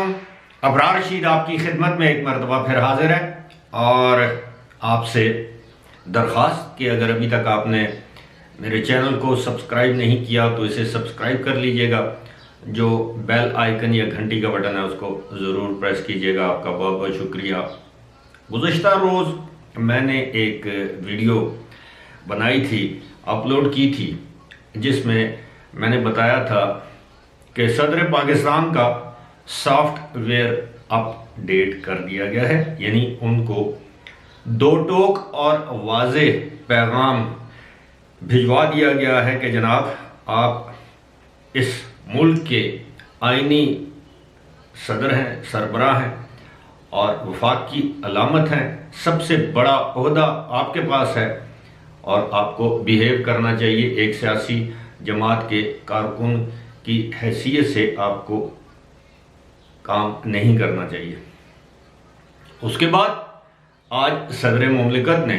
अलैकुम। अबरार रशीद आपकी खिदमत में एक मरतबा फिर हाजिर है और आपसे दरख्वास्त कि अगर अभी तक आपने मेरे चैनल को सब्सक्राइब नहीं किया तो इसे सब्सक्राइब कर लीजिएगा। जो बेल आइकन या घंटी का बटन है उसको ज़रूर प्रेस कीजिएगा। आपका बहुत बहुत शुक्रिया। गुज़श्ता रोज़ मैंने एक वीडियो बनाई थी, अपलोड की थी, जिसमें मैंने बताया था कि सदर पाकिस्तान का सॉफ्टवेयर अपडेट कर दिया गया है, यानी उनको दो टोक और वाज़े पैगाम भिजवा दिया गया है कि जनाब आप इस मुल्क के आईनी सदर हैं, सरबराह हैं और वफाक की अलामत हैं। सबसे बड़ा ओहदा आपके पास है और आपको बिहेव करना चाहिए। एक सियासी जमात के कारकुन की हैसियत से आपको काम नहीं करना चाहिए। उसके बाद आज सदर मुमलिकत ने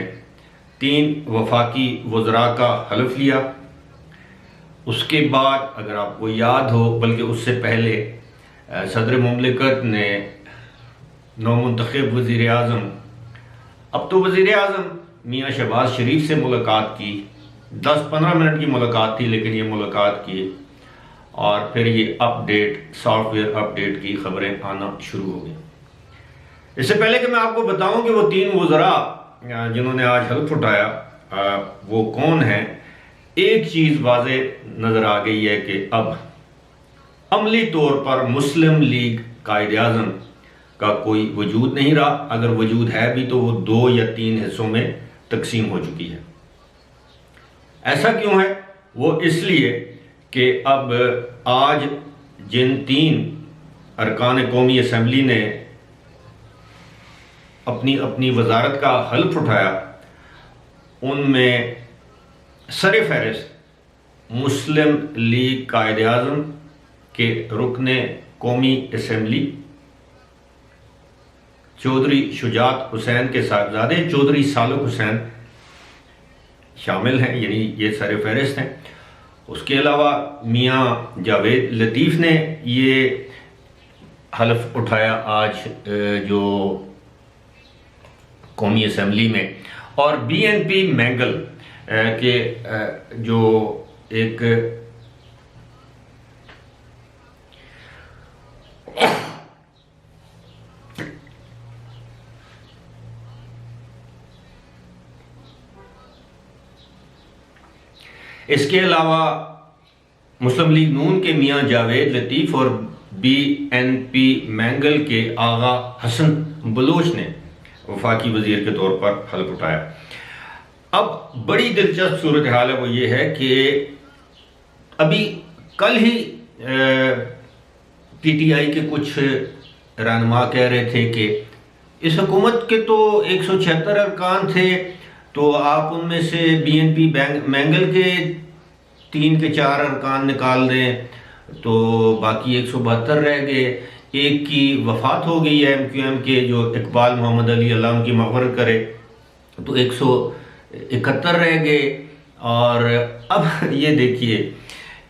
3 वफाकी वज़रा का हल्फ लिया। उसके बाद अगर आपको याद हो, बल्कि उससे पहले सदर मुमलिकत ने नौमुंतखब वज़ीर आज़म, अब तो वज़ीर आज़म मियाँ शहबाज शरीफ से मुलाकात की। 10-15 मिनट की मुलाकात थी, लेकिन ये मुलाकात की और फिर ये अपडेट, सॉफ्टवेयर अपडेट की खबरें आना शुरू हो गई। इससे पहले कि मैं आपको बताऊं कि वो 3 वज़रा जिन्होंने आज हल्फ उठाया वो कौन है, एक चीज़ वाज़े नज़र आ गई है कि अब अमली तौर पर मुस्लिम लीग कायद-ए-आज़म का कोई वजूद नहीं रहा। अगर वजूद है भी तो वो 2 या 3 हिस्सों में तकसीम हो चुकी है। ऐसा क्यों है? वो इसलिए कि अब आज जिन 3 अरकान कौमी असम्बली ने अपनी अपनी वजारत का हल्फ उठाया, उनमें सर फहरिस्त मुस्लिम लीग कायद-ए-आज़म के रुकने कौमी असम्बली चौधरी शुजात हुसैन के साहबजादे चौधरी सालक हुसैन शामिल हैं, यानी ये सर फहरिस्त हैं। उसके अलावा मियाँ जावेद लतीफ़ ने ये हल्फ उठाया आज जो कौमी असम्बली में, और BNP मैंगल के जो एक इसके अलावा मुस्लिम लीग नून के मियाँ जावेद लतीफ़ और BNP मैंगल के आगा हसन बलोच ने वफाकी वजीर के तौर पर हल्फ उठाया। अब बड़ी दिलचस्प सूरत हाल है, वो ये है कि अभी कल ही PTI के कुछ रहनुमा कह रहे थे कि इस हुकूमत के तो 176 अरकान थे, तो आप उनमें से BNP मैंगल के 3 के 4 अरकान निकाल दें तो बाकी 172 रह गए। एक की वफात हो गई है MQM के, जो इकबाल मोहम्मद अली, अल्लाह उनकी मग़फ़िरत करे, तो 171 रह गए। और अब ये देखिए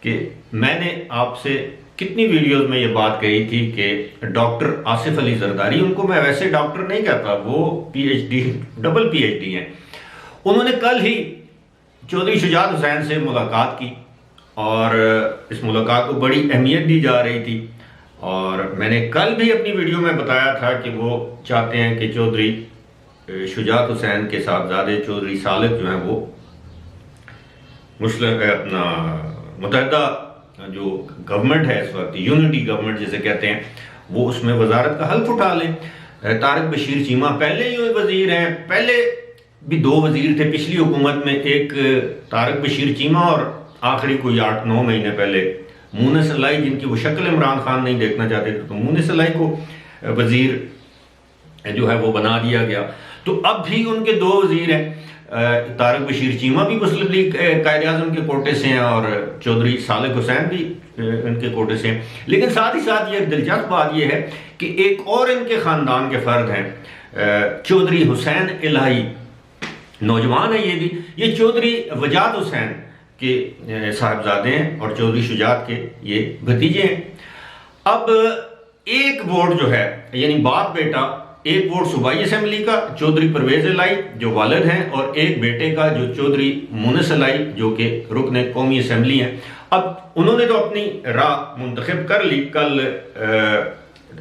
कि मैंने आपसे कितनी वीडियोस में ये बात कही थी कि डॉक्टर आसिफ अली जरदारी, उनको मैं वैसे डॉक्टर नहीं कहता, वो PhD, डबल PhD हैं, उन्होंने कल ही चौधरी शुजात हुसैन से मुलाकात की और इस मुलाकात को बड़ी अहमियत दी जा रही थी। और मैंने कल भी अपनी वीडियो में बताया था कि वो चाहते हैं कि चौधरी शुजात हुसैन के साहबजादे चौधरी सालक जो हैं वो मुस्लिम अपना मुत्तहिदा जो गवर्नमेंट है इस वक्त, यूनिटी गवर्नमेंट जिसे कहते हैं, वो उसमें वजारत का हल्फ उठा लें। तारिक बशीर चीमा पहले ही वजीर हैं, पहले भी 2 वजीर थे पिछली हुकूमत में, एक तारिक बशीर चीमा और आखिरी कोई 8-9 महीने पहले मुनिस अलाई, जिनकी वो शक्ल इमरान खान नहीं देखना चाहते थे, तो मुनिस अलाई को वजीर जो है वो बना दिया गया। तो अब भी उनके 2 वजीर हैं, तारिक बशीर चीमा भी मुस्लिम लीग कायद-ए-आज़म के कोटे से हैं और चौधरी सालक हुसैन भी इनके कोटे से हैं। लेकिन साथ ही साथ ये दिलचस्प बात यह है कि एक और इनके ख़ानदान के फ़र्द हैं, चौधरी हुसैन इलाही, नौजवान है ये चौधरी वजात हुसैन के साहबजादे हैं और चौधरी शुजात के ये भतीजे हैं। अब एक वोट जो है यानी बाप बेटा, एक वोट सूबाई असेंबली का चौधरी परवेज इलाही जो वालिद हैं, और एक बेटे का जो चौधरी मुनिस इलाही जो कि रुकन कौमी असेंबली हैं। अब उन्होंने तो अपनी राह मुंतखब कर ली। कल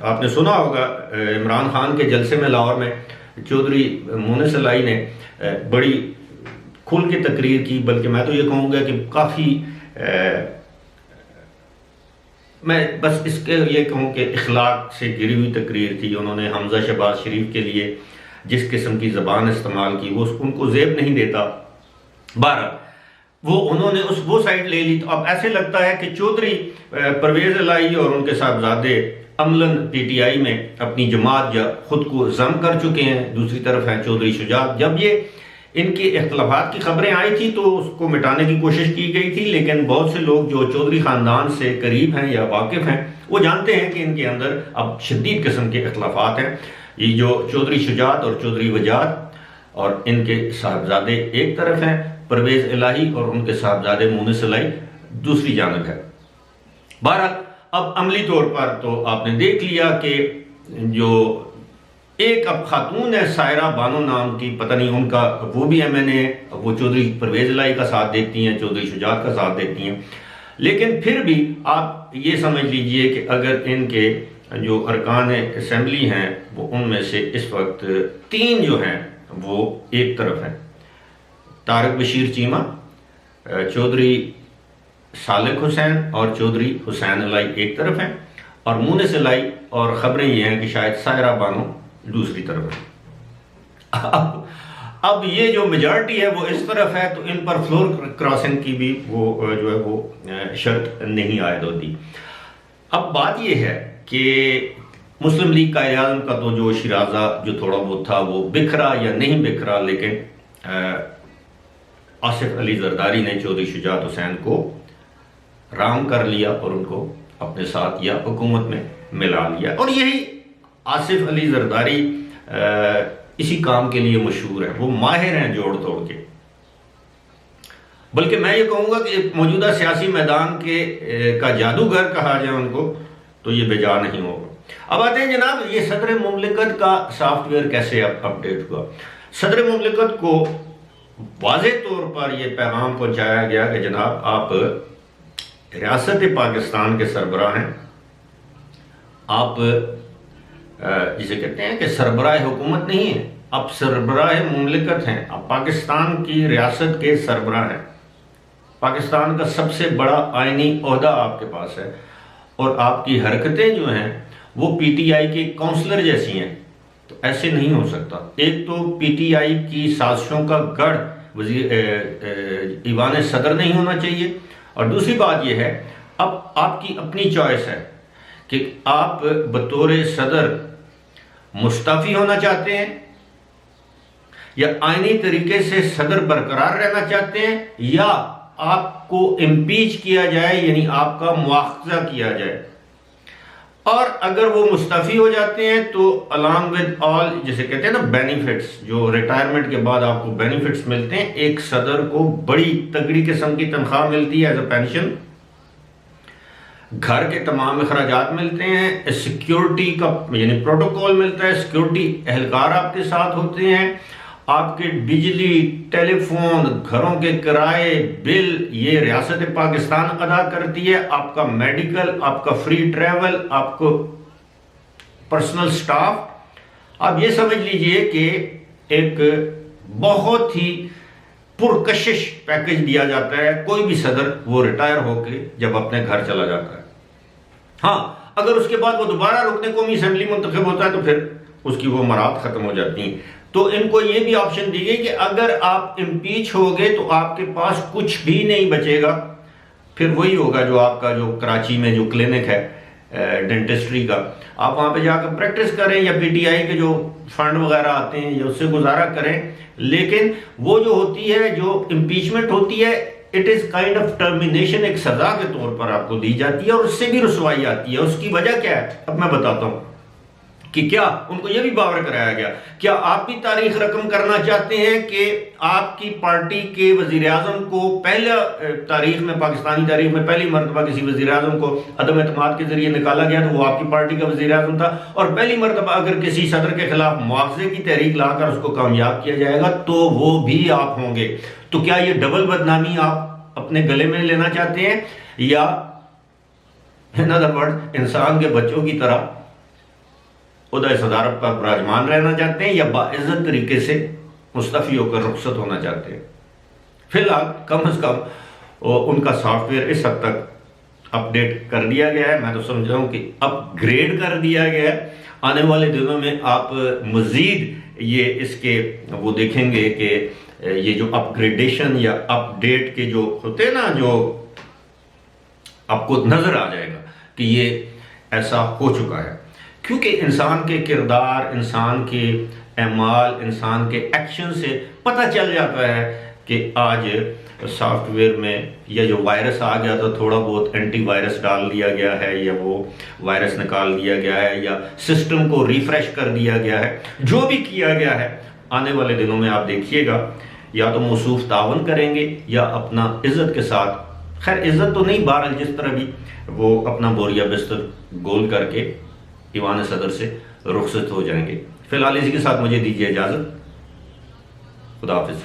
आपने सुना होगा इमरान खान के जलसे में लाहौर में चौधरी मुनिस इलाही ने बड़ी खुल के तकरीर की, बल्कि मैं तो ये कहूँगा कि काफ़ी मैं बस इसके ये कहूँ कि इखलाक से गिरी हुई तकरीर थी। उन्होंने हमजा शहबाज शरीफ के लिए जिस किस्म की ज़बान इस्तेमाल की वो उनको ज़ेब नहीं देता। बहरहाल वो उन्होंने वो साइड ले ली। तो अब ऐसे लगता है कि चौधरी परवेज इलाही और उनके साहबजादे अमलन पीटीआई में अपनी जमात या खुद को जम कर चुके हैं। दूसरी तरफ है चौधरी शुजात। जब ये इनके इख्तलाफात की खबरें आई थी तो उसको मिटाने की कोशिश की गई थी, लेकिन बहुत से लोग जो चौधरी ख़ानदान से करीब हैं या वाकिफ़ हैं वो जानते हैं कि इनके अंदर अब शदीद किस्म के इख्तलाफात हैं। ये जो चौधरी शुजात और चौधरी वजात और इनके साहबजादे एक तरफ हैं, परवेज़ इलाही और उनके साहबजादे मुनिस इलाही दूसरी जानब है। बहरहाल अब अमली तौर पर तो आपने देख लिया कि जो एक अब खातून है सायरा बानो नाम की, पता नहीं उनका वो भी MNA है, वो चौधरी परवेज इलाही का साथ देती हैं, चौधरी शुजात का साथ देती हैं। लेकिन फिर भी आप ये समझ लीजिए कि अगर इनके जो अरकान असेंबली हैं वो उनमें से इस वक्त 3 जो हैं वो एक तरफ हैं। तारिक बशीर चीमा, चौधरी सालिक हुसैन और चौधरी हुसैन इलाही एक तरफ हैं, और मुनिस इलाही और ख़बरें ये हैं कि शायद सायरा बानो दूसरी तरफ है। अब ये जो मेजॉरिटी है वो इस तरफ है, तो इन पर फ्लोर क्रॉसिंग की भी वो जो है वो शर्त नहीं आयद होती। अब बात ये है कि मुस्लिम लीग का आज़म का तो जो शिराजा जो थोड़ा बहुत था वो बिखरा या नहीं बिखरा, लेकिन आसिफ अली जरदारी ने चौधरी शुजात हुसैन को राम कर लिया और उनको अपने साथ या हुकूमत में मिला लिया। और यही आसिफ अली जरदारी इसी काम के लिए मशहूर है, वो माहिर हैं जोड़ तोड़ के। बल्कि मैं ये कहूँगा कि मौजूदा सियासी मैदान के का जादूगर कहा जाए उनको तो ये बेजा नहीं होगा। अब आते हैं जनाब, ये सदर मुमलिकत का सॉफ्टवेयर कैसे अपडेट हुआ। सदर मुमलिकत को वाज़े तौर पर यह पैगाम पहुँचाया गया कि जनाब आप रियासत पाकिस्तान के सरबराह हैं, आप जिसे कहते हैं कि सरबराह हुकूमत नहीं है, आप सरबराह मुमलिकत हैं, आप पाकिस्तान की रियासत के सरबराह हैं। पाकिस्तान का सबसे बड़ा आइनी ओहदा आपके पास है और आपकी हरकतें जो हैं वो पीटीआई के काउंसलर जैसी हैं, तो ऐसे नहीं हो सकता। एक तो पीटीआई की साजिशों का गढ़ ईवान सदर नहीं होना चाहिए, और दूसरी बात यह है अब आपकी अपनी चॉइस है कि आप बतौर सदर मुस्तफ़ी होना चाहते हैं या आईनी तरीके से सदर बरकरार रहना चाहते हैं, या आपको इम्पीच किया जाए यानी आपका मुआखजा किया जाए। और अगर वो मुस्तफ़ी हो जाते हैं तो अलॉन्ग विद ऑल जिसे कहते हैं ना बेनिफिट्स, जो रिटायरमेंट के बाद आपको बेनिफिट्स मिलते हैं, एक सदर को बड़ी तगड़ी किस्म की तनख्वाह मिलती है एज अ पेंशन, घर के तमाम अखराजात मिलते हैं, सिक्योरिटी का यानी प्रोटोकॉल मिलता है, सिक्योरिटी एहलकार आपके साथ होते हैं, आपके बिजली टेलीफोन घरों के किराए बिल ये रियासत पाकिस्तान अदा करती है, आपका मेडिकल, आपका फ्री ट्रैवल, आपको पर्सनल स्टाफ। आप ये समझ लीजिए कि एक बहुत ही पुरकशिश पैकेज दिया जाता है कोई भी सदर वो रिटायर होकर जब अपने घर चला जाता है। हाँ, अगर उसके बाद वो दोबारा रुकने कौमी असेंबली मुंतखब होता है तो फिर उसकी वो मराहत खत्म हो जाती हैं। तो इनको ये भी ऑप्शन दी गई कि अगर आप इम्पीच हो गए तो आपके पास कुछ भी नहीं बचेगा, फिर वही होगा जो आपका जो कराची में जो क्लिनिक है डेंटिस्ट्री का, आप वहाँ पे जाकर प्रैक्टिस करें या पीटीआई के जो फंड वगैरह आते हैं या उससे गुजारा करें। लेकिन वो जो होती है, जो इम्पीचमेंट होती है, it is kind of termination, एक सजा के तौर पर आपको दी जाती है और उससे भी रुसवाई आती है। उसकी वजह क्या है अब मैं बताता हूँ कि क्या उनको यह भी बावर कराया गया, क्या आप भी तारीख रकम करना चाहते हैं कि आपकी पार्टी के वजीर आजम को पहला तारीख में, पाकिस्तानी तारीख में पहली मरतबा किसी वजीर आजम को अदम एतमाद के जरिए निकाला गया तो वो आपकी पार्टी का वजीर आजम था, और पहली मरतबा अगर किसी सदर के खिलाफ मुआवजे की तहरीक लाकर उसको कामयाब किया जाएगा तो वो भी आप होंगे। तो क्या ये डबल बदनामी आप अपने गले में लेना चाहते हैं, या इन अदर वर्ड इंसान के बच्चों की तरह उदय सदारत पर विराजमान रहना चाहते हैं, या बाइज्जत तरीके से मुस्तफी होकर रुखसत होना चाहते हैं? फिलहाल कम से कम उनका सॉफ्टवेयर इस हद तक अपडेट कर दिया गया है, मैं तो समझ रहा हूं कि अपग्रेड कर दिया गया है। आने वाले दिनों में आप मजीद ये इसके वो देखेंगे कि ये जो अपग्रेडेशन या अपडेट के जो होते हैं ना, जो आपको नजर आ जाएगा कि ये ऐसा हो चुका है, क्योंकि इंसान के किरदार, इंसान के अमाल, इंसान के एक्शन से पता चल जाता है कि आज सॉफ्टवेयर में या जो वायरस आ गया तो थोड़ा बहुत एंटीवायरस डाल दिया गया है, या वो वायरस निकाल दिया गया है, या सिस्टम को रिफ्रेश कर दिया गया है। जो भी किया गया है आने वाले दिनों में आप देखिएगा, या तो मौसूफ तावन करेंगे या अपना इज्जत के साथ, खैर इज्जत तो नहीं, बहरहाल जिस तरह भी वो अपना बोरिया बिस्तर गोल करके ईवान सदर से रुखसत हो जाएंगे। फिलहाल इसी के साथ मुझे दीजिए इजाजत। खुदा हाफिज।